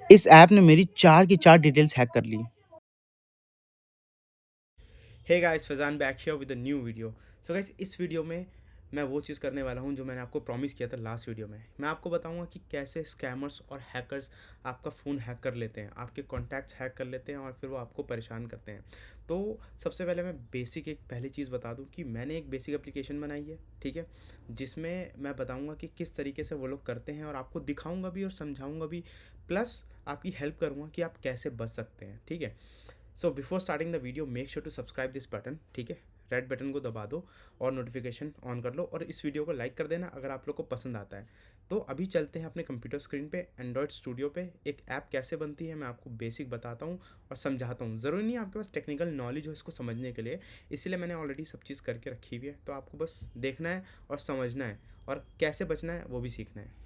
इस ऐप ने मेरी 4 की 4 डिटेल्स हैक कर ली। Hey guys, Faizan back here with a new video. So guys, इस वीडियो में मैं वो चीज़ करने वाला हूँ जो मैंने आपको प्रॉमिस किया था लास्ट वीडियो में। मैं आपको बताऊँगा कि कैसे स्कैमर्स और हैकर्स आपका फ़ोन हैक कर लेते हैं, आपके कॉन्टैक्ट्स हैक कर लेते हैं और फिर वो आपको परेशान करते हैं। तो सबसे पहले मैं बेसिक एक पहली चीज़ बता दूँ कि मैंने एक बेसिक एप्लीकेशन बनाई है, ठीक है? जिसमें मैं बताऊँगा कि किस तरीके से वो लोग करते हैं और आपको दिखाऊँगा भी और समझाऊँगा भी, प्लस आपकी हेल्प करूँगा कि आप कैसे बच सकते हैं, ठीक है? So before starting the video make sure to subscribe this button, ठीक है? रेड बटन को दबा दो और नोटिफिकेशन ऑन कर लो और इस वीडियो को लाइक कर देना अगर आप लोग को पसंद आता है। तो अभी चलते हैं अपने कंप्यूटर स्क्रीन पे एंड्रॉयड स्टूडियो पे। एक ऐप कैसे बनती है मैं आपको बेसिक बताता हूँ और समझाता हूँ। ज़रूरी नहीं आपके पास टेक्निकल नॉलेज हो इसको समझने के लिए, इसीलिए मैंने ऑलरेडी सब चीज़ करके रखी हुई है। तो आपको बस देखना है और समझना है और कैसे बचना है वो भी सीखना है।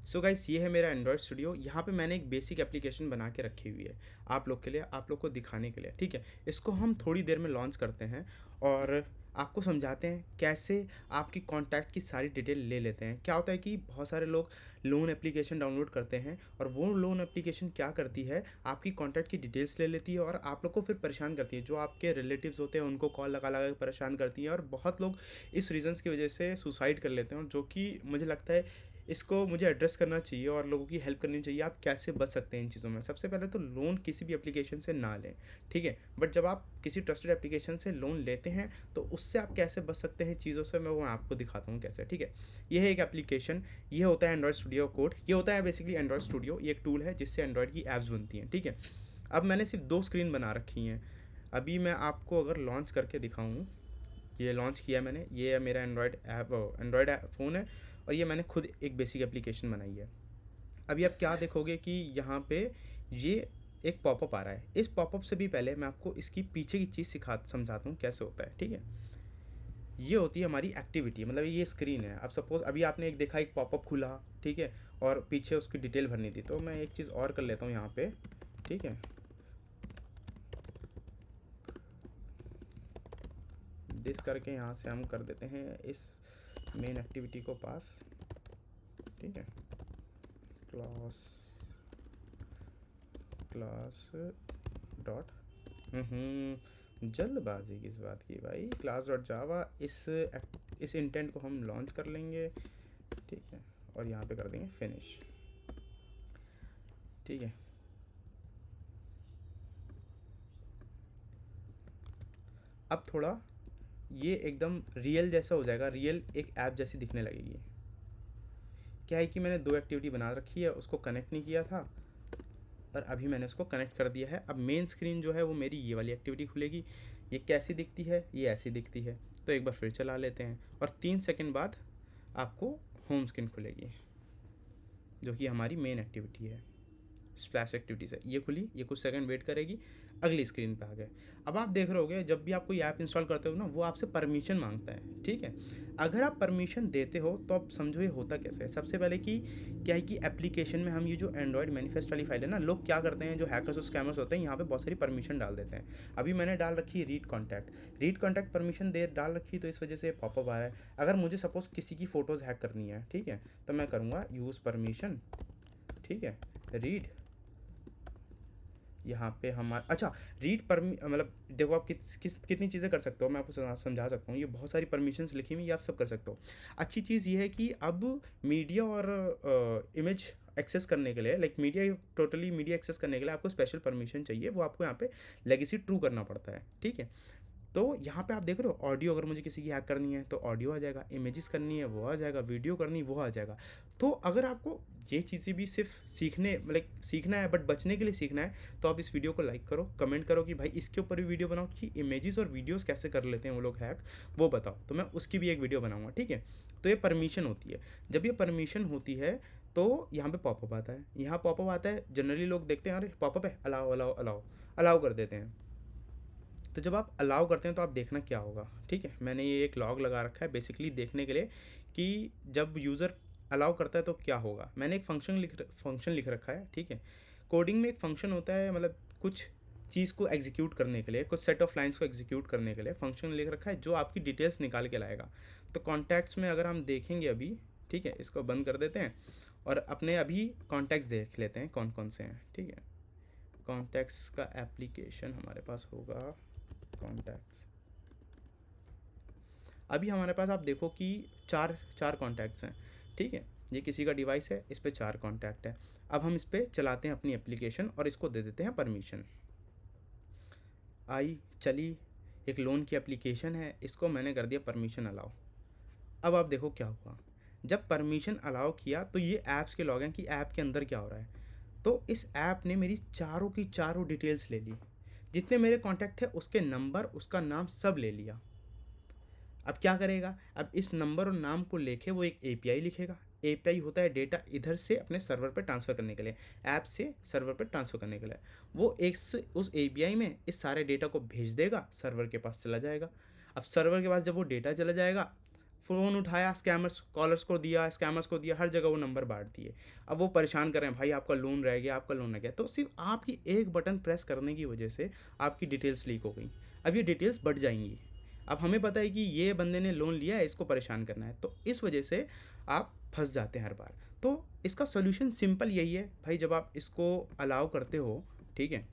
सो गाइस, ये है मेरा एंड्रॉयड स्टूडियो। यहाँ पे मैंने एक बेसिक एप्लीकेशन बना के रखी हुई है आप लोग के लिए, आप लोग को दिखाने के लिए, ठीक है? इसको हम थोड़ी देर में लॉन्च करते हैं और आपको समझाते हैं कैसे आपकी कॉन्टैक्ट की सारी डिटेल ले लेते हैं। क्या होता है कि बहुत सारे लोग लोन एप्लीकेशन डाउनलोड करते हैं और वो लोन एप्लीकेशन क्या करती है, आपकी कॉन्टैक्ट की डिटेल्स ले लेती है और आप लोग को फिर परेशान करती है। जो आपके रिलेटिव्स होते हैं उनको कॉल लगा लगा के परेशान करती है और बहुत लोग इस रीज़न्स की वजह से सुसाइड कर लेते हैं, और जो कि मुझे लगता है इसको मुझे एड्रेस करना चाहिए और लोगों की हेल्प करनी चाहिए। आप कैसे बच सकते हैं इन चीज़ों में? सबसे पहले तो लोन किसी भी एप्लीकेशन से ना लें, ठीक है? बट जब आप किसी ट्रस्टेड एप्लीकेशन से लोन लेते हैं तो उससे आप कैसे बच सकते हैं चीज़ों से, मैं वो आपको दिखाता हूँ कैसे, ठीक है? ये है एक एप्लीकेशन, ये होता है एंड्रॉयड स्टूडियो कोड। ये होता है बेसिकली एंड्रॉयड स्टूडियो, ये एक टूल है जिससे एंड्रॉयड की ऐप्स बनती हैं, ठीक है? अब मैंने सिर्फ 2 स्क्रीन बना रखी हैं। अभी मैं आपको अगर लॉन्च करके दिखाऊँ, ये लॉन्च किया है मैंने, ये है मेरा एंड्रॉयड फ़ोन है और ये मैंने खुद एक बेसिक एप्लीकेशन बनाई है। अभी आप क्या देखोगे कि यहाँ पे ये एक पॉपअप आ रहा है। इस पॉपअप से भी पहले मैं आपको इसकी पीछे की चीज़ समझाता हूँ कैसे होता है, ठीक है? ये होती है हमारी एक्टिविटी, मतलब ये स्क्रीन है। अब सपोज़ अभी आपने एक देखा, एक पॉपअप खुला, ठीक है? और पीछे उसकी डिटेल भरनी थी, तो मैं एक चीज़ और कर लेता हूँ यहाँ पे, ठीक है? दिस करके यहाँ से हम कर देते हैं इस मेन एक्टिविटी को पास, ठीक है? क्लास क्लास डॉट जल्दबाजी किस बात की भाई, क्लास डॉट जावा। इस इंटेंट को हम लॉन्च कर लेंगे, ठीक है? और यहाँ पे कर देंगे फिनिश, ठीक है? अब थोड़ा ये एकदम रियल जैसा हो जाएगा, रियल एक ऐप जैसी दिखने लगेगी। क्या है कि मैंने 2 एक्टिविटी बना रखी है, उसको कनेक्ट नहीं किया था और अभी मैंने उसको कनेक्ट कर दिया है। अब मेन स्क्रीन जो है वो मेरी ये वाली एक्टिविटी खुलेगी। ये कैसी दिखती है? ये ऐसी दिखती है। तो एक बार फिर चला लेते हैं और 3 सेकंड बाद आपको होम स्क्रीन खुलेगी, जो कि हमारी मेन एक्टिविटी है। स्प्लैश एक्टिविटी से ये खुली, ये कुछ सेकंड वेट करेगी, अगली स्क्रीन पे आ गए। अब आप देख रहे होगे जब भी आप कोई ऐप इंस्टॉल करते हो ना, वो आपसे परमिशन मांगता है, ठीक है? अगर आप परमिशन देते हो तो आप समझो ये होता कैसे है। सबसे पहले कि क्या है कि एप्लीकेशन में हम ये जो एंड्रॉयड मैनिफेस्ट वाली फाइल है ना, लोग क्या करते हैं, जो हैकर्स और स्कैमर्स होते हैं, यहाँ पे बहुत सारी परमिशन डाल देते हैं। अभी मैंने डाल रखी है रीड कॉन्टैक्ट परमिशन दे डाल रखी, तो इस वजह से पॉपअप आ रहा है। अगर मुझे सपोज किसी की फ़ोटोज़ हैक करनी है, ठीक है, तो मैं करूँगा यूज़ परमिशन, ठीक है? रीड, यहाँ पे हमारा अच्छा, रीड परमी मतलब देखो आप कितनी चीज़ें कर सकते हो, मैं आपको समझा सकता हूँ। ये बहुत सारी परमिशंस लिखी हुई, ये आप सब कर सकते हो। अच्छी चीज़ ये है कि अब मीडिया और इमेज एक्सेस करने के लिए, like media, totally media access करने के लिए आपको स्पेशल परमिशन चाहिए। वो आपको यहाँ पे लेगेसी ट्रू करना पड़ता है, ठीक है? तो यहाँ पे आप देख रहे हो, ऑडियो अगर मुझे किसी की हैक करनी है तो ऑडियो आ जाएगा, इमेजेस करनी है वो आ जाएगा, वीडियो करनी है वो आ जाएगा। तो अगर आपको ये चीज़ें भी सिर्फ सीखना है, बट बचने के लिए सीखना है, तो आप इस वीडियो को लाइक करो, कमेंट करो कि भाई इसके ऊपर भी वीडियो बनाओ कि इमेजेस और वीडियोस कैसे कर लेते हैं वो लोग हैक, वो बताओ। तो मैं उसकी भी एक वीडियो बनाऊँगा, ठीक है? तो ये परमिशन होती है। जब ये परमिशन होती है तो यहाँ पे पॉपअप आता है। यहाँ पॉपअप आता है, जनरली लोग देखते हैं अरे पॉपअप है, अलाउ अलाउ अलाउ अलाउ कर देते हैं। तो जब आप अलाउ करते हैं तो आप देखना क्या होगा, ठीक है? मैंने ये एक लॉग लगा रखा है बेसिकली देखने के लिए कि जब यूज़र अलाउ करता है तो क्या होगा। मैंने एक फंक्शन लिख रखा है, ठीक है? कोडिंग में एक फंक्शन होता है, मतलब कुछ चीज़ को एग्जीक्यूट करने के लिए, कुछ सेट ऑफ लाइंस को एग्जीक्यूट करने के लिए फंक्शन लिख रखा है जो आपकी डिटेल्स निकाल के लाएगा। तो कॉन्टैक्ट्स में अगर हम देखेंगे अभी, ठीक है, इसको बंद कर देते हैं और अपने अभी कॉन्टैक्ट्स देख लेते हैं कौन कौन से हैं, ठीक है। कॉन्टैक्ट्स का एप्लीकेशन हमारे पास होगा कॉन्टैक्ट्स। अभी हमारे पास आप देखो कि चार चार कॉन्टैक्ट्स हैं, ठीक है। ये किसी का डिवाइस है, इस पर 4 कॉन्टैक्ट है। अब हम इस पर चलाते हैं अपनी एप्लीकेशन और इसको दे देते हैं परमिशन। आई चली, एक लोन की एप्लीकेशन है, इसको मैंने कर दिया परमिशन अलाउ। अब आप देखो क्या हुआ, जब परमिशन अलाउ किया तो ये ऐप्स के लॉग हैं कि ऐप के अंदर क्या हो रहा है। तो इस ऐप ने मेरी चारों की चारों डिटेल्स ले ली, जितने मेरे कॉन्टैक्ट थे उसके नंबर, उसका नाम सब ले लिया। अब क्या करेगा, अब इस नंबर और नाम को लेके वो एक एपीआई लिखेगा। एपीआई होता है डेटा इधर से अपने सर्वर पर ट्रांसफ़र करने के लिए, ऐप से सर्वर पर ट्रांसफ़र करने के लिए। वो एक उस एपीआई में इस सारे डेटा को भेज देगा, सर्वर के पास चला जाएगा। अब सर्वर के पास जब वो डेटा चला जाएगा, फ़ोन उठाया, स्कैमर्स कॉलर्स को दिया, स्कैमर्स को दिया, हर जगह वो नंबर बांट दिए। अब वो परेशान कर रहे हैं, भाई आपका लोन रह गया, आपका लोन रह गया। तो सिर्फ आपकी एक बटन प्रेस करने की वजह से आपकी डिटेल्स लीक हो गई। अब ये डिटेल्स बढ़ जाएंगी। अब हमें पता है कि ये बंदे ने लोन लिया है, इसको परेशान करना है, तो इस वजह से आप फंस जाते हैं हर बार। तो इसका सोल्यूशन सिंपल यही है भाई, जब आप इसको अलाउ करते हो, ठीक है।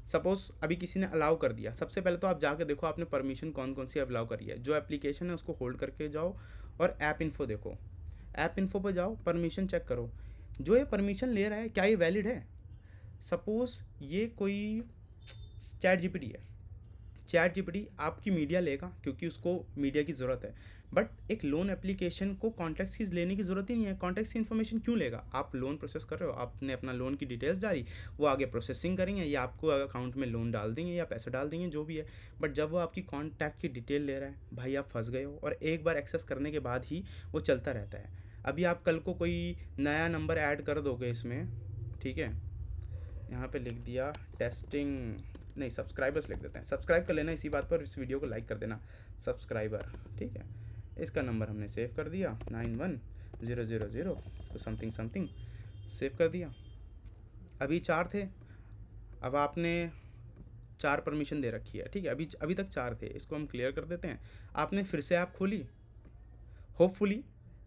सपोज़ अभी किसी ने अलाउ कर दिया, सबसे पहले तो आप जाके देखो आपने परमिशन कौन कौन सी अलाउ करी है। जो एप्लीकेशन है उसको होल्ड करके जाओ और ऐप इन्फो देखो। ऐप इन्फो पर जाओ, परमिशन चेक करो, जो ये परमिशन ले रहा है क्या ये वैलिड है। सपोज़ ये कोई चैट जीपीटी है, चैट जीपीटी आपकी मीडिया लेगा क्योंकि उसको मीडिया की ज़रूरत है। बट एक लोन एप्लीकेशन को कॉन्टैक्ट्स की लेने की ज़रूरत ही नहीं है। कॉन्टैक्ट्स की इन्फॉर्मेशन क्यों लेगा, आप लोन प्रोसेस कर रहे हो, आपने अपना लोन की डिटेल्स डाली, वो आगे प्रोसेसिंग करेंगे या आपको अकाउंट में लोन डाल देंगे या पैसा डाल देंगे, जो भी है। बट जब वो आपकी कॉन्टैक्ट की डिटेल ले रहा है, भाई आप फंस गए हो। और एक बार एक्सेस करने के बाद ही वो चलता रहता है। अभी आप कल को कोई नया नंबर ऐड कर दोगे इसमें, ठीक है, यहाँ पे लिख दिया टेस्टिंग, नहीं सब्सक्राइबर्स लिख देते हैं, सब्सक्राइब कर लेना इसी बात पर, इस वीडियो को लाइक कर देना, सब्सक्राइबर, ठीक है। इसका नंबर हमने सेव कर दिया 91000 तो समथिंग समथिंग, सेव कर दिया। अभी 4 थे, अब आपने 4 परमिशन दे रखी है, ठीक है। अभी अभी तक 4 थे, इसको हम क्लियर कर देते हैं। आपने फिर से ऐप खोली, होपफुली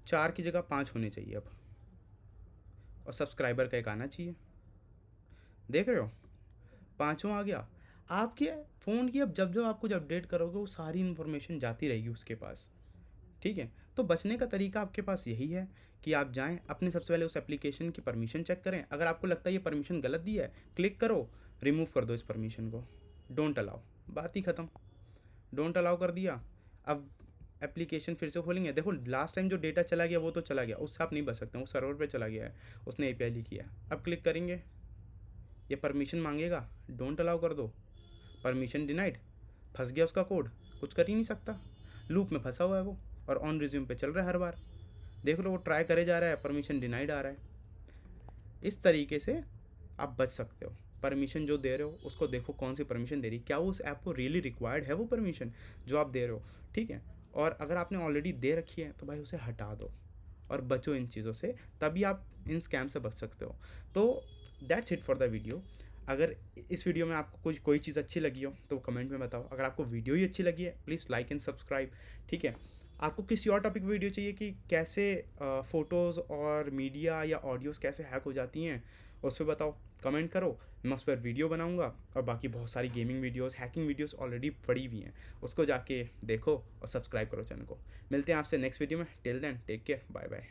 4 की जगह 5 होने चाहिए अब, और सब्सक्राइबर का एक आना चाहिए। देख रहे हो, 5वां आ गया। आपके फ़ोन की अब जब जब आप कुछ अपडेट करोगे वो सारी इन्फॉर्मेशन जाती रहेगी उसके पास, ठीक है। तो बचने का तरीका आपके पास यही है कि आप जाएं, अपने सबसे पहले उस एप्लीकेशन की परमिशन चेक करें। अगर आपको लगता है ये परमिशन गलत दी है, क्लिक करो, रिमूव कर दो इस परमिशन को, डोंट अलाउ, बात ही ख़त्म। डोंट अलाउ कर दिया। अब एप्लीकेशन फिर से खोलेंगे, देखो लास्ट टाइम जो डेटा चला गया वो तो चला गया, उससे आप नहीं बच सकते, वो सर्वर पे चला गया है, उसने एपीआई लीक किया। अब क्लिक करेंगे, ये परमिशन मांगेगा, डोंट अलाउ कर दो, परमिशन डिनाइड, फंस गया उसका कोड, कुछ कर ही नहीं सकता, लूप में फंसा हुआ है वो, और ऑन रिज्यूम पे चल रहा है हर बार। देख लो वो ट्राई करे जा रहा है, परमिशन डिनाइड आ रहा है। इस तरीके से आप बच सकते हो। परमिशन जो दे रहे हो उसको देखो कौन सी परमिशन दे रही, क्या वो उस ऐप को रियली रिक्वायर्ड है वो परमिशन जो आप दे रहे हो, ठीक है। और अगर आपने ऑलरेडी दे रखी है तो भाई उसे हटा दो और बचो इन चीज़ों से, तभी आप इन स्कैम से बच सकते हो। तो that's it for the video. अगर इस वीडियो में आपको कुछ कोई चीज़ अच्छी लगी हो तो कमेंट में बताओ। अगर आपको वीडियो ही अच्छी लगी है प्लीज़ लाइक एंड सब्सक्राइब, ठीक है। आपको किसी और टॉपिक वीडियो चाहिए कि कैसे फ़ोटोज़ और मीडिया या ऑडियोज़ कैसे हैक हो जाती हैं, उस पर बताओ, कमेंट करो, मैं उस पर वीडियो बनाऊंगा। और बाकी बहुत सारी gaming videos, hacking videos already पड़ी हुई हैं, उसको जाके देखो और सब्सक्राइब करो चैनल को। मिलते हैं आपसे नेक्स्ट वीडियो में, till then take care, bye bye.